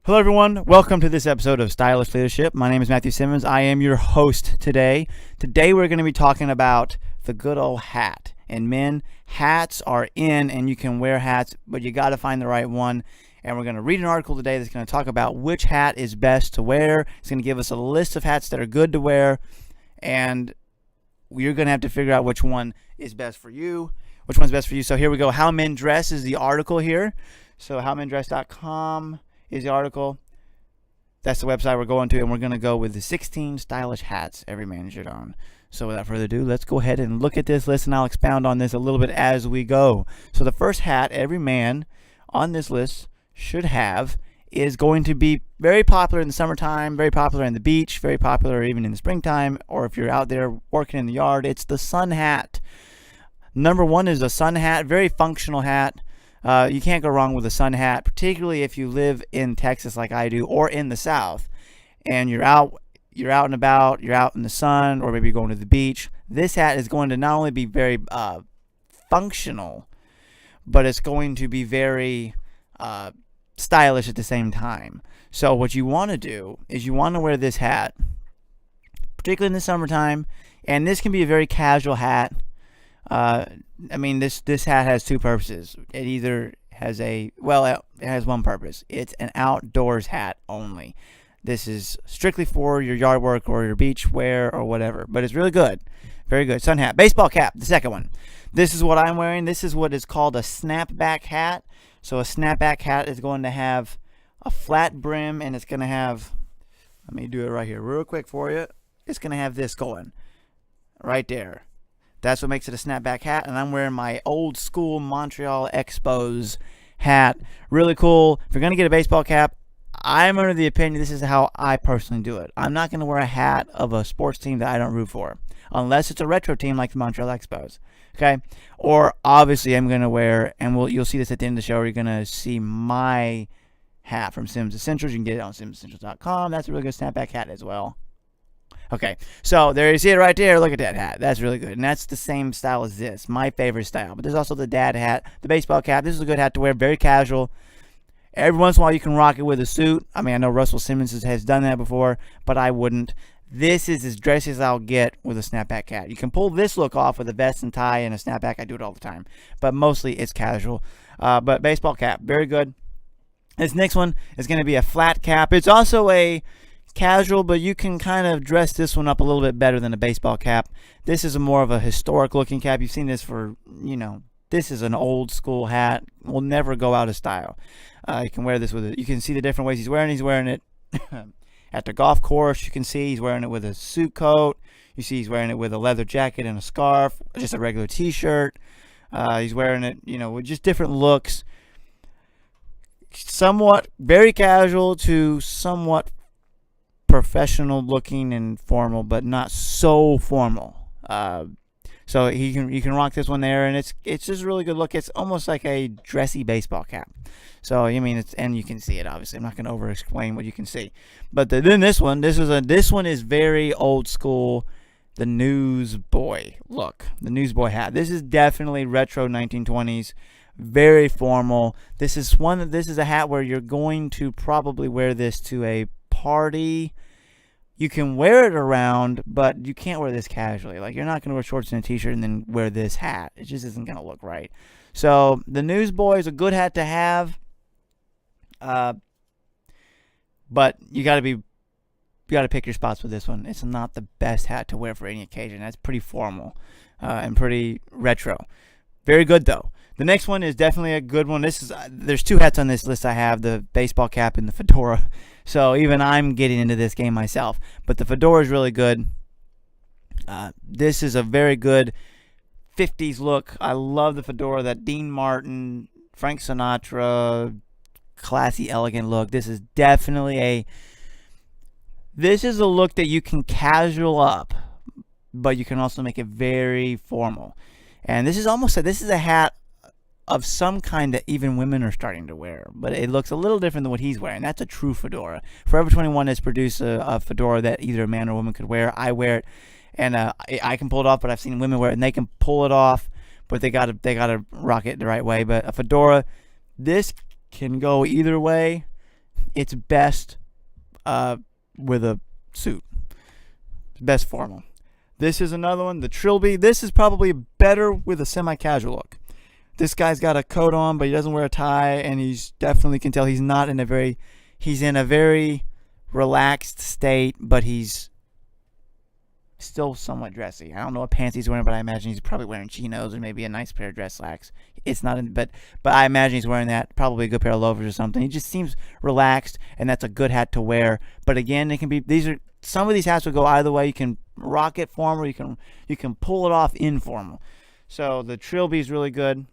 Hello, everyone. Welcome to this episode of Stylish Leadership. My name is Matthew Simmons. I am your host today. Today, we're going to be talking about the good old hat. And men, hats are in, and you can wear hats, but you got to find the right one. And we're going to read an article today that's going to talk about which hat is best to wear. It's going to give us a list of hats that are good to wear, and you're going to have to figure out which one is best for you. Which one's best for you? So here we go. How Men Dress is the article here. So howmendress.com is the article. That's the website we're going to, and we're going to go with the 16 stylish hats every man should own. So without further ado, let's go ahead and look at this list, and I'll expound on this a little bit as we go. So the first hat every man on this list should have is going to be very popular in the summertime, very popular in the beach, very popular even in the springtime, or if you're out there working in the yard, it's the sun hat. Number one is a sun hat, very functional hat. You can't go wrong with a sun hat, particularly if you live in Texas like I do, or in the South, and you're out and about, you're out in the sun, or maybe you're going to the beach. This hat is going to not only be very functional, but it's going to be very stylish at the same time. So what you want to do is you want to wear this hat, particularly in the summertime, and this can be a very casual hat. This hat has two purposes. It either has it has one purpose. It's an outdoors hat only. This is strictly for your yard work or your beach wear or whatever, but it's really good. Very good. Sun hat. Baseball cap, the second one. This is what I'm wearing. This is what is called a snapback hat. So a snapback hat is going to have a flat brim, and it's going to have, let me do it right here real quick for you. It's going to have this going right there. That's what makes it a snapback hat, and I'm wearing my old school Montreal Expos hat. Really cool. If you're going to get a baseball cap, I'm under the opinion this is how I personally do it. I'm not going to wear a hat of a sports team that I don't root for, unless it's a retro team like the Montreal Expos. Okay? Or obviously I'm going to wear, and you'll see this at the end of the show, where you're going to see my hat from Simmons Essentials. You can get it on simmonsessentials.com. That's a really good snapback hat as well. Okay, so there you see it right there. Look at that hat. That's really good. And that's the same style as this. My favorite style. But there's also the dad hat, the baseball cap. This is a good hat to wear. Very casual. Every once in a while you can rock it with a suit. I mean, I know Russell Simmons has done that before, but I wouldn't. This is as dressy as I'll get with a snapback hat. You can pull this look off with a vest and tie and a snapback. I do it all the time. But mostly it's casual. But baseball cap, very good. This next one is going to be a flat cap. It's also a casual, but you can kind of dress this one up a little bit better than a baseball cap. This is more of a historic looking cap. You've seen this for, this is an old school hat. Will never go out of style. You can wear this with it. You can see the different ways he's wearing it. He's wearing it at the golf course. You can see he's wearing it with a suit coat. You see he's wearing it with a leather jacket and a scarf, just a regular t-shirt. He's wearing it, with just different looks. Somewhat very casual to somewhat professional looking and formal, but not so formal. So you can rock this one there, and it's just a really good look. It's almost like a dressy baseball cap. So and you can see it obviously. I'm not going to over explain what you can see. But then this one is very old school. The newsboy look, the newsboy hat. This is definitely retro 1920s. Very formal. This is a hat where you're going to probably wear this to a party. You can wear it around, but you can't wear this casually. Like, you're not going to wear shorts and a t-shirt and then wear this hat. It just isn't going to look right. So the newsboy is a good hat to have, but you got to pick your spots with this one. It's not the best hat to wear for any occasion. That's pretty formal and pretty retro. Very good though. The next one is definitely a good one. There's two hats on this list I have, the baseball cap and the fedora. So even I'm getting into this game myself. But the fedora is really good. This is a very good 50s look. I love the fedora, that Dean Martin, Frank Sinatra, classy, elegant look. This is definitely a look that you can casual up, but you can also make it very formal. And this is a hat of some kind that even women are starting to wear, but it looks a little different than what he's wearing. That's a true fedora. Forever 21 has produced a fedora that either a man or woman could wear. I wear it, and I can pull it off, but I've seen women wear it, and they can pull it off, but they gotta rock it the right way. But a fedora, this can go either way. it's best with a suit. Best formal. This is another one, the Trilby. This is probably better with a semi-casual look. This guy's got a coat on, but he doesn't wear a tie, and he's definitely can tell he's not in a very, he's in a very relaxed state, but he's still somewhat dressy. I don't know what pants he's wearing, but I imagine he's probably wearing chinos or maybe a nice pair of dress slacks. It's not, but I imagine he's wearing that, probably a good pair of loafers or something. He just seems relaxed, and that's a good hat to wear. But again, it can be, some of these hats will go either way. You can rock it formal, you can pull it off informal. So the Trilby is really good.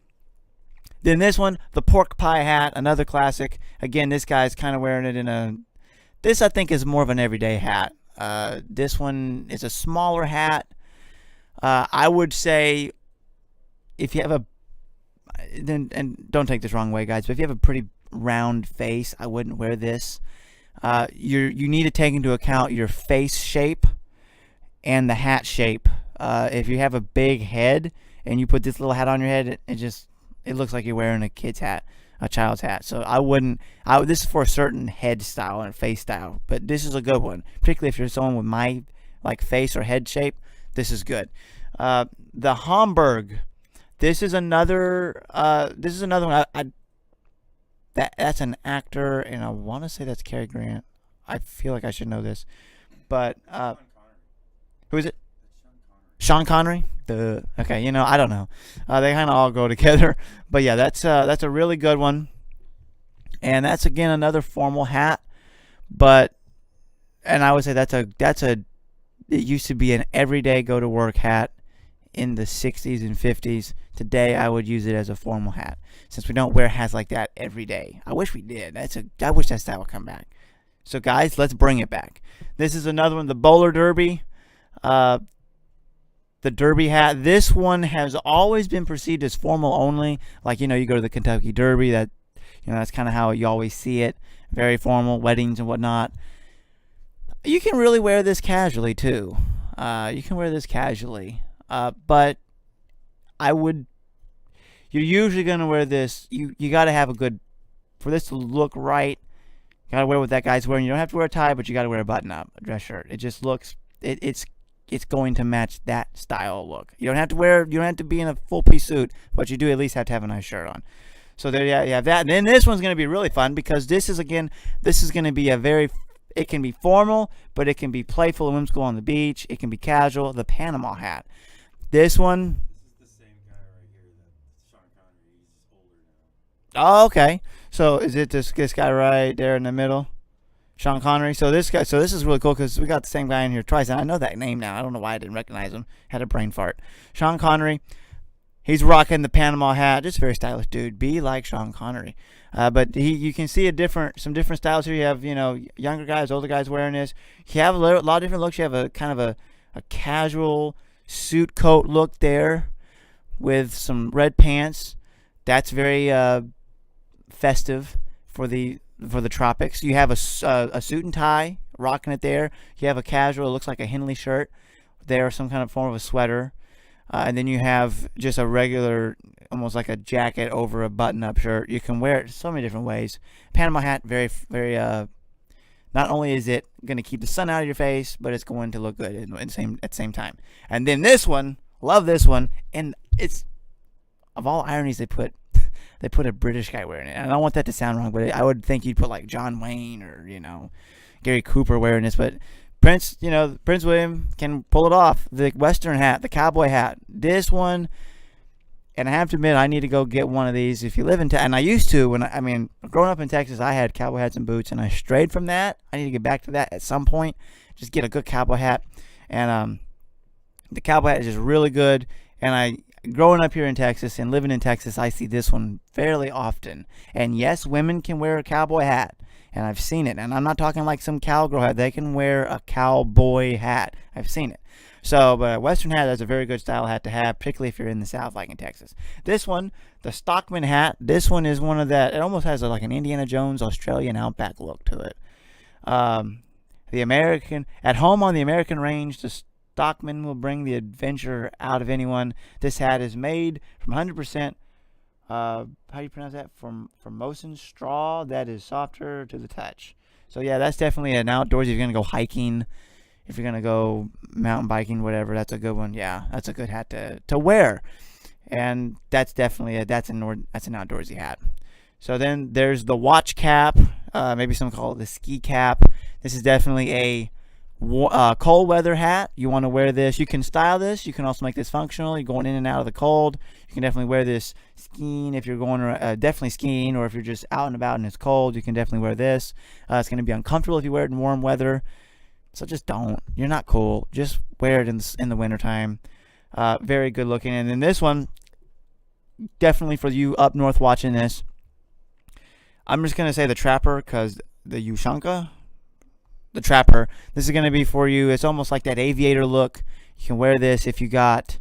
Then this one, the pork pie hat, another classic. Again, this guy's kind of wearing it in a, this I think is more of an everyday hat. This one is a smaller hat. I would say if you have a, then, and don't take this wrong way, guys, but if you have a pretty round face, I wouldn't wear this. You need to take into account your face shape and the hat shape. If you have a big head and you put this little hat on your head, it looks like you're wearing a kid's hat, a child's hat. So I wouldn't. This is for a certain head style and face style, but this is a good one, particularly if you're someone with my face or head shape. This is good. The Homburg. This is another. One. That's an actor, and I want to say that's Cary Grant. I feel like I should know this, but who is it? Sean Connery. Okay, I don't know. They kind of all go together, but yeah, that's a really good one, and that's again another formal hat, and I would say it used to be an everyday go to work hat in the 60s and 50s. Today I would use it as a formal hat, since we don't wear hats like that every day. I wish we did. I wish that style would come back. So guys, let's bring it back. This is another one, the bowler derby. The derby hat. This one has always been perceived as formal only. Like, you go to the Kentucky Derby, that's kind of how you always see it. Very formal, weddings and whatnot. You can really wear this casually too. But you're usually going to wear this. You got to have for this to look right, you got to wear what that guy's wearing. You don't have to wear a tie, but you got to wear a button up, a dress shirt. It just looks, it's going to match that style look. You don't have to be in a full piece suit, but you do at least have to have a nice shirt on. So there you have that. And then this one's going to be really fun, because this is going to be it can be formal, but it can be playful and whimsical on the beach. It can be casual. The Panama hat. This one. This is the same guy right here that Sean Connery. He's older now. Oh, okay. So is it this guy right there in the middle? Sean Connery. So this is really cool, because we got the same guy in here twice, and I know that name now. I don't know why I didn't recognize him. Had a brain fart. Sean Connery. He's rocking the Panama hat. Just a very stylish dude. Be like Sean Connery. But you can see some different styles here. You have younger guys, older guys wearing this. You have a lot of different looks. You have a kind of a casual suit coat look there with some red pants. That's very festive for the tropics. You have a suit and tie, rocking it there. You have a casual, it looks like a Henley shirt there, some kind of form of a sweater. And then you have just a regular, almost like a jacket over a button-up shirt. You can wear it so many different ways. Panama hat, very, very, not only is it going to keep the sun out of your face, but it's going to look good at the same time. And then this one, love this one, and it's, of all ironies, they put a British guy wearing it. And I don't want that to sound wrong, but I would think you'd put like John Wayne or, Gary Cooper wearing this, but Prince William can pull it off. The Western hat, the cowboy hat. This one, and I have to admit, I need to go get one of these. If you live in Texas, and I used to, growing up in Texas, I had cowboy hats and boots, and I strayed from that. I need to get back to that at some point. Just get a good cowboy hat. And the cowboy hat is just really good. And growing up here in Texas and living in Texas, I see this one fairly often. And yes, women can wear a cowboy hat. And I've seen it. And I'm not talking like some cowgirl hat. They can wear a cowboy hat. I've seen it. So, but a Western hat is a very good style hat to have, particularly if you're in the South, like in Texas. This one, the Stockman hat, this one is one of that, it almost has like an Indiana Jones Australian outback look to it. At home on the American range, the Stockman will bring the adventure out of anyone. This hat is made from 100% how do you pronounce that? Formosan straw that is softer to the touch. So yeah, that's definitely an outdoors. If you're gonna go hiking, if you're gonna go mountain biking, whatever, that's a good one. Yeah, that's a good hat to wear, and that's definitely that's an outdoorsy hat. So then there's the watch cap. Maybe some call it the ski cap. This is definitely a cold weather hat. You want to wear this. You can style this. You can also make this functional. You're going in and out of the cold. You can definitely wear this skiing if you're going definitely skiing, or if you're just out and about and it's cold. You can definitely wear this. It's going to be uncomfortable if you wear it in warm weather. So just don't. You're not cool. Just wear it in the wintertime. Very good looking. And then this one, definitely for you up north watching this, I'm just going to say the Trapper, because the Ushanka, the Trapper, this is going to be for you. It's almost like that aviator look. You can wear this if you got,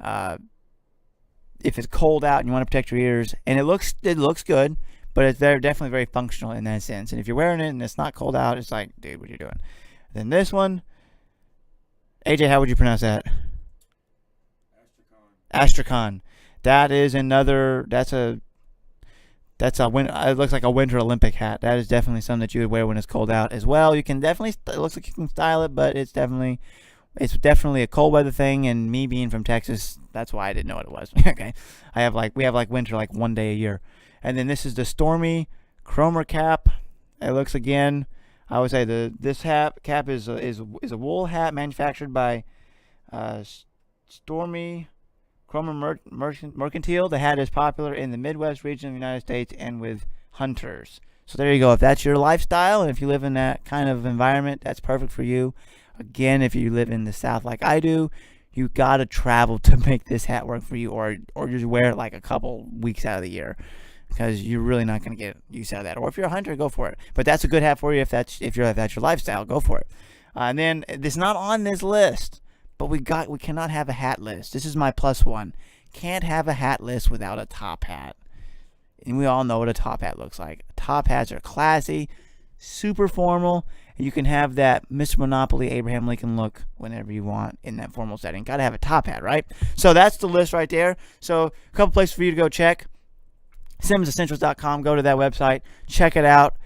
if it's cold out and you want to protect your ears. And it looks good, but it's definitely very functional in that sense. And if you're wearing it and it's not cold out, it's like, dude, what are you doing? Then this one, AJ, how would you pronounce that? Astrakhan. That is another, it looks like a winter Olympic hat. That is definitely something that you would wear when it's cold out as well. You can definitely, it looks like you can style it, but it's definitely a cold weather thing. And me being from Texas, that's why I didn't know what it was. Okay, we have winter like one day a year. And then this is the Stormy Chromer cap. It looks, again, I would say this cap is a wool hat manufactured by Stormy Chromer Mercantile. The hat is popular in the Midwest region of the United States and with hunters. So there you go. If that's your lifestyle and if you live in that kind of environment, that's perfect for you. Again, if you live in the South like I do, you got to travel to make this hat work for you, or just wear it like a couple weeks out of the year, because you're really not going to get use out of that. Or if you're a hunter, go for it. But that's a good hat for you if that's your lifestyle. Go for it. And then it's not on this list, but we cannot have a hat list. This is my plus one. Can't have a hat list without a top hat. And we all know what a top hat looks like. Top hats are classy, super formal, and you can have that Mr. Monopoly Abraham Lincoln look whenever you want in that formal setting. Got to have a top hat, right? So that's the list right there. So a couple places for you to go check. SimmonsEssentials.com. Go to that website. Check it out.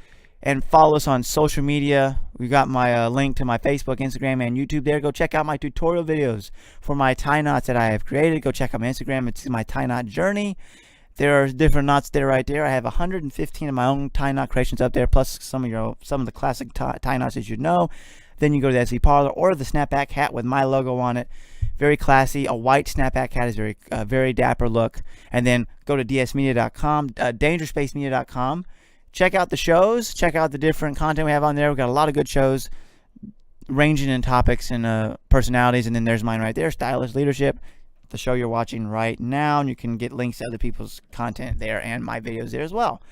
And follow us on social media. We got my link to my Facebook, Instagram, and YouTube there. Go check out my tutorial videos for my tie knots that I have created. Go check out my Instagram. It's my tie knot journey. There are different knots there right there. I have 115 of my own tie knot creations up there, plus some of the classic tie knots that you know. Then you go to the SE Parlor, or the snapback hat with my logo on it. Very classy. A white snapback hat is very dapper look. And then go to dsmedia.com, dangerspacemedia.com. Check out the shows. Check out the different content we have on there. We've got a lot of good shows ranging in topics and personalities. And then there's mine right there, Stylish Leadership, the show you're watching right now. And you can get links to other people's content there and my videos there as well.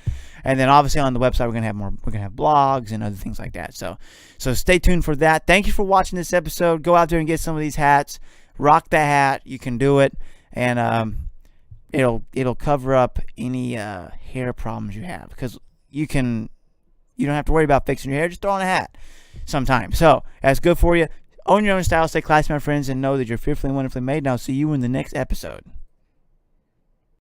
And then obviously on the website, we're going to have more. We're going to have blogs and other things like that. So stay tuned for that. Thank you for watching this episode. Go out there and get some of these hats. Rock that hat. You can do it. And it'll cover up any hair problems you have, because you don't have to worry about fixing your hair. Just throw on a hat sometime. So that's good for you. Own your own style. Stay classy, my friends, and know that you're fearfully and wonderfully made. And I'll see you in the next episode.